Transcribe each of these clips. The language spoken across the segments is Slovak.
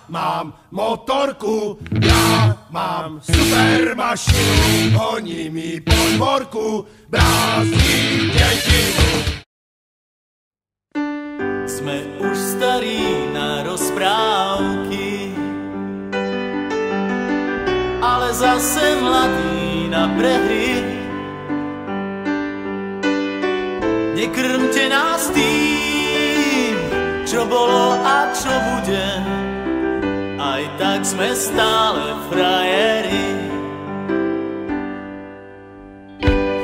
mám motorku, ja mám super mašinu, honí mi po dvorku, brázdy deti. Sme už starí na rozprávky, ale zase mladí na prehry. Nekrmte nás tým, čo bolo a čo bude, aj tak sme stále frajeri.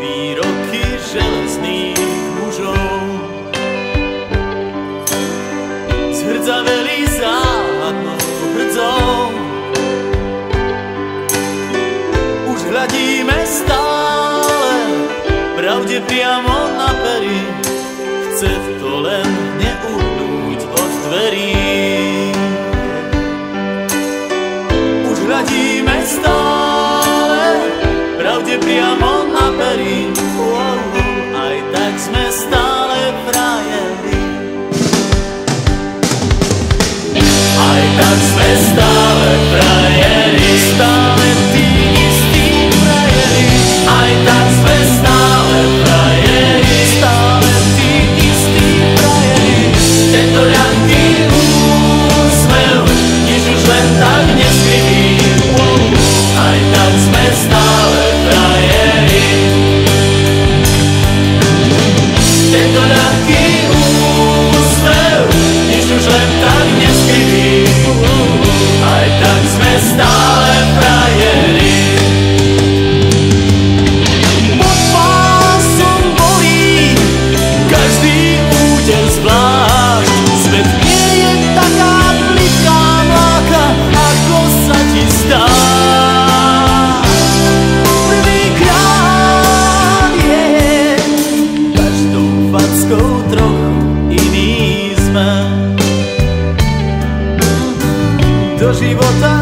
Výroky železných mužov zhrdzaveli záhadnou hrdzou. Už hľadíme stále pravde priamo na pery, chce to len neuhnúť od dverí. Už hľadíme stále pravde priamo na pery, aj tak sme stále frajeri. Aj tak sme stále frajeri, stále tí istí frajeri. Aj tak sme stále frajeri, stále tí istí frajeri. Tento ľahký úsmev, nič už len tak neskryví. Aj tak sme stále frajeri. Tento ľahký úsmev, nič už len tak neskryví. Aj tak sme stále frajeri. Pod pásom bolí každý úder zvlášť. Svet nie je taká plitká mláka, ako sa ti zdá. Prvýkrát je každou fackou trochu iný sme. Do života